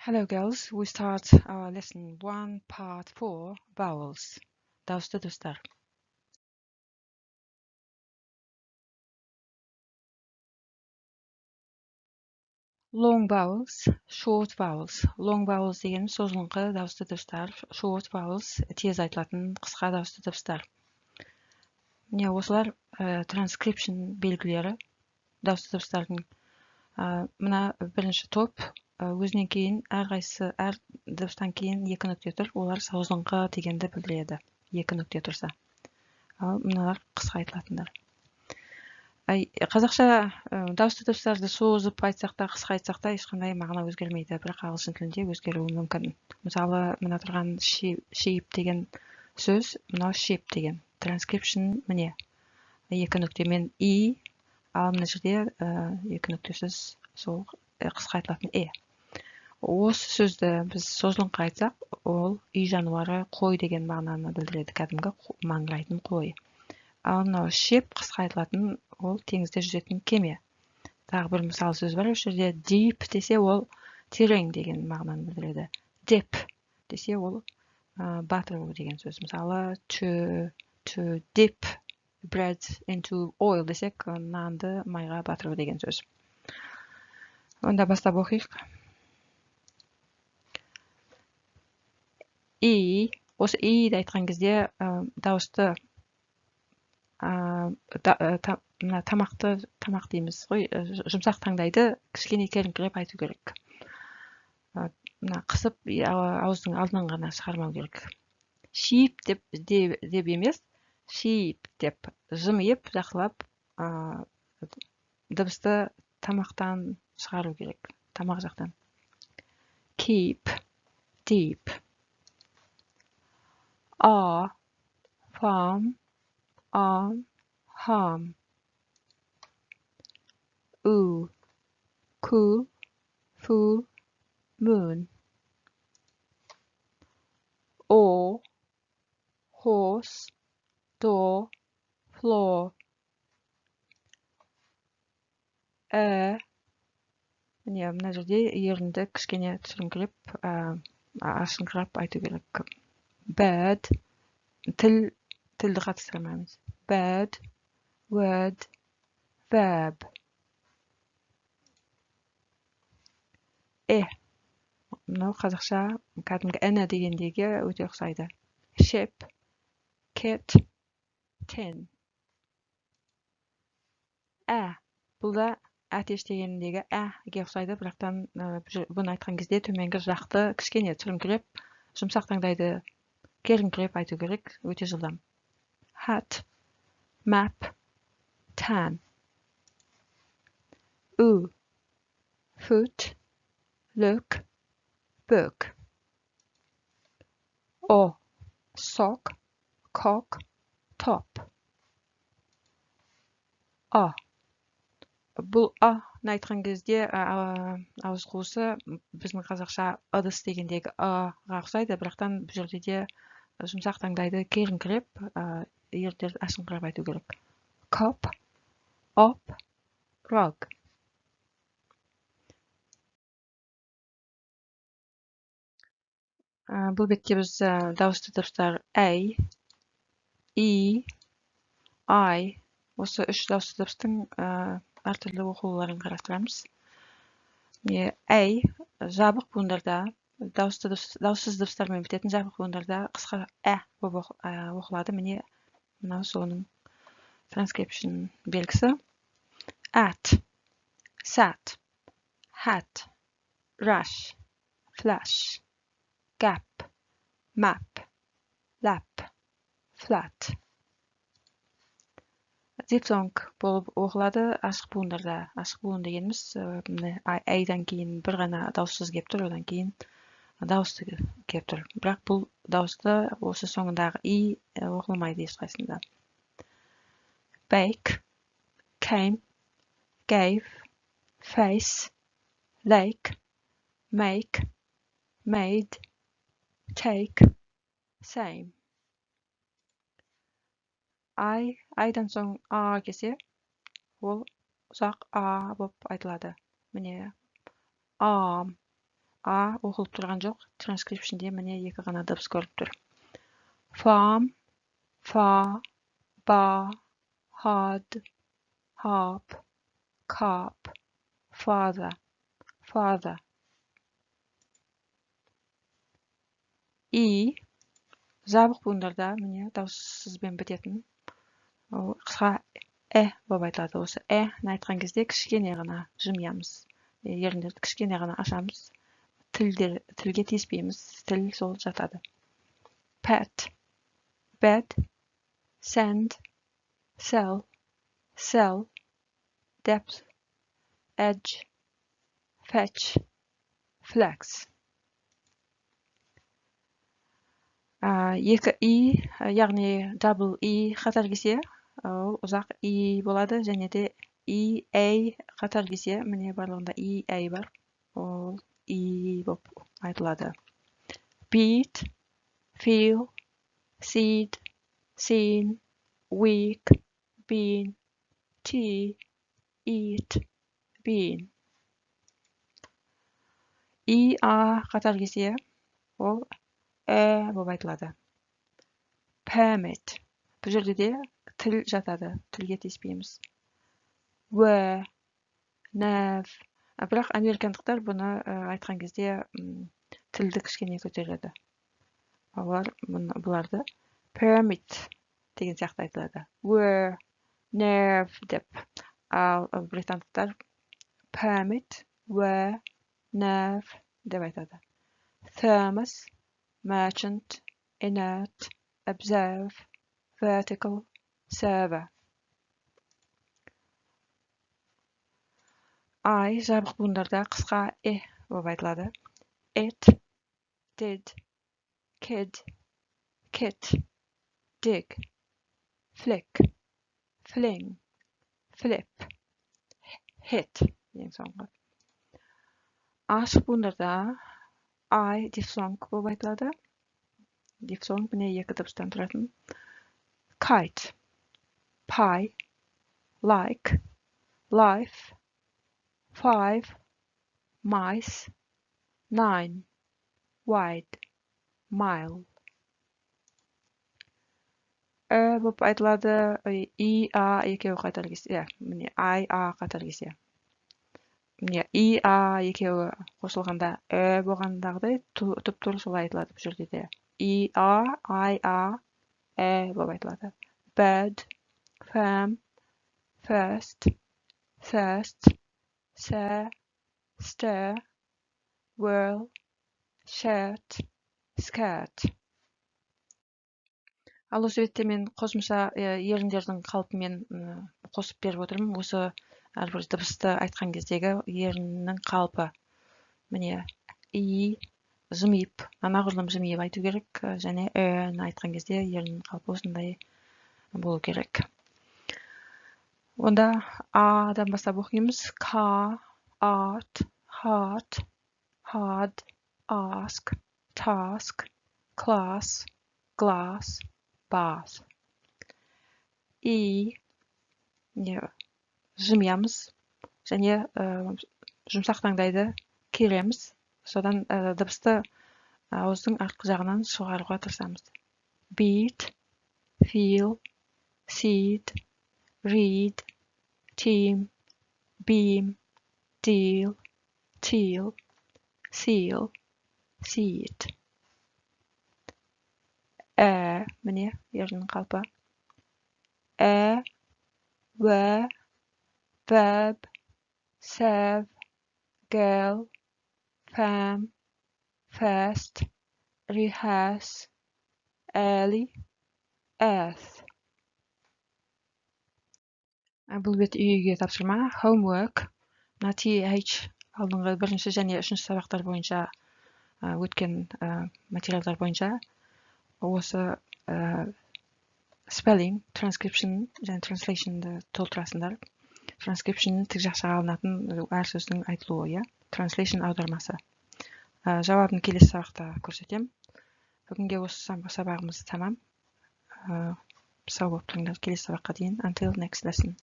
Hello girls, we start our lesson 1 part 4 vowels. Dağıstı dostlar. Long vowels, short vowels. Long vowels degenimiz sozulыңқы дауысты дыбыстар. Short vowels тез айтылатын қысқа дауысты дыбыстар. Міне осылар transcription белгілері дауысты дыбыстардың. Мына бірінші топ өзінен кейін әрқайсысы әр дыбыстан кейін екі нүкте тұр. Олар созылыңқы дегенді білдіреді. Екі нүкте тұрса. Ал мыналар қысқа айтылатындар. Қазақша дауысты дыбыстарды созып айтсақ та, қысқа айтсақ та ешқандай мағына өзгермейді, бірақ ағылшын тілінде өзгеруі мүмкін. Мысалы, мына тұрған shape деген сөз, мынау shape деген. Transcription міне екі нүктемен и, ал мына жерде екі нүктесіз сол қысқа айтылатын е. Осы сөзді біз созылыңқы айтсақ, ол үй жануары қой деген мағынаны білдіреді, кәдімгі маңырайтын қой. Ал мынау шеп қысқа айтылатын ол теңізде жүзетін кеме. Тағы бір мысал сөз бар, осы жерде deep десе ол терең деген мағынаны білдіреді. Dip десе ол батыру деген сөз. Мысалы to dip bread into oil десек, нанды майға батыру деген сөз. Онда бастап оқиық. Осы иді айтқан кезде дауысты тамақ дейміз ғой, жұмсақ таңдайды кішкене келіңкіреп айту керек. Мына қысып ауыздың алдынан ғана шығармау керек. Sheep деп емес, sheep деп жымиып жақсылап дыбысты тамақтан шығару керек, тамақ жақтан. Keep, deep. Farm, arm, harm. Cool, full, moon. Horse, door, floor. Міне мына жерде ерінді кішкене түсіріңкіреп, ашыңқырап айту керек. Bad, тілді қатыстырмаймыз. Bad, word, verb. Мынау қазақша кәдімгі әні дегендегі өте ұқсайды. Ship, cat, ten. Бұл да әтеш дегеніндегі әге ұқсайды, бірақтан бұны айтқан кезде төменгі жақты кішкене түріңкіреп, жұмсақ таңдайды керіңкіреп айту керек, өте жылдам. Hat, map, tan. Foot, look, book. Sock, cock, top. Бұл айтқан кезде ауыз қуысы біздің қазақша ыдыс дегендегі ға ұқсайды, бірақтан бұл жерде де жұмсақ таңдайды керіңкіреп, еріндерді ашыңқырап айту керек. Cup, up, rug. Бұл бетте біз дауысты дыбыстар I, осы үш дауысты дыбыстың әртүрлі оқылуларын қарастырамыз. Жабық буындарда, дауыссыз дыбыстармен бітетін жабық буындарда қысқа болып оқылады. Міне мынау соның transcription белгісі. At, sat, hat, rush, flash, gap, map, lap, flat. Дифтонг болып оқылады ашық буындарда. Ашық буын дегеніміз айдан кейін бір ғана дауыссыз кеп тұр, одан кейін дауысты кеп тұр. Бірақ бұл дауысты осы соңындағы и оқылмайды ешқайсында. Bake, came, gave, face, lake, make, made, take, same. Айдан соң келсе, ол ұзақ болып айтылады. Міне, arm, А оқылып тұрған жоқ. Транскрипшнде міне екі ғана дыбыс көріп тұр. Farm, fa, ba, had, hop, cop, father, father. И жабық буындарда міне дауыссызбен бітетін. Ол қысқа болып айтылады. Осы «ә»ны айтқан кезде кішкене ғана жымиямыз. Еріндерді кішкене ғана ашамыз. Тілге тиіспейміз. Тіл сол жатады. Pet, bed, send, sell, sell, depth, edge, fetch, flex. Екі и, яғни double и қатар келсе, ол ұзақ и болады, және де и, a қатар келсе, міне барлығында и, a бар. Ол и болып айтылады. Beat, feel, seed, seen, week, been, tea, eat, been. И, а қатар келсе, ол болып айтылады. Permit. Бұл жерде де тіл жатады. Тілге тиіспейміз. Were, nav. Бірақ американдықтар бұны айтқан кезде тілді кішкене көтереді. Бұларды permit деген сияқты айтылады. Were, nerve деп. Ал британдықтар permit, were, nerve деп айтады. Thermos, merchant, inert, observe, vertical, server. I жабық буындарда қысқа болып айтылады. It, did, kid, kit, dig, flick, fling, flip, hit. Ең соңғы. Ашық буындарда I дифтонг болып айтылады. Дифтонг міне екі дыбыстан тұратын. Kite, pie, like, life, 5, mice, 9, wide, mile. Болып айтылады. И, а екеуі қатар келсе. Міне I, а қатар келсе. Міне и, а екеуі қосылғанда болғандағыдай тұп-тура солай айтылады бұл жерде де. И, а, I, а, болып айтылады. Bird, firm, first, thirst, sir, stir, whirl, shirt, skirt. Ал осы ретте мен қосымша еріндердің қалпымен қосып беріп отырмын. Осы әрбір дыбысты айтқан кездегі еріннің қалпы. Міне и жымиып, анағұрлым жымиып айту керек, және ны айтқан кезде еріннің қалпы осындай болу керек. Онда адан бастап оқимыз. Car, art, heart, hard, ask, task, class, glass, bath. И жымиямыз және жұмсақ таңдайды кереміз. Содан дыбысты ауыздың артқы жағынан шығаруға тырысамыз. Beat, feel, seed, read, team, beam, deal, teal, seal, seed. Міне ерінің қалпы. Were, verb, serve, girl, firm, first, rehearse, early, earth. Бұл бет үйге тапсырма. Homework. Мына TH алдыңғы бірінші және үшінші сабақтар бойынша өткен материалдар бойынша осы spelling, transcription және translation'ды толтырасыңдар. Transcription тік жақшаға алынатын әр сөздің айтылуы, translation аудармасы. Жауабын келесі сабақта көрсетем. Бүгінге осы сабағымыз тамам. Сау болып тұрыңдар келесі сабаққа дейін. Until next lesson.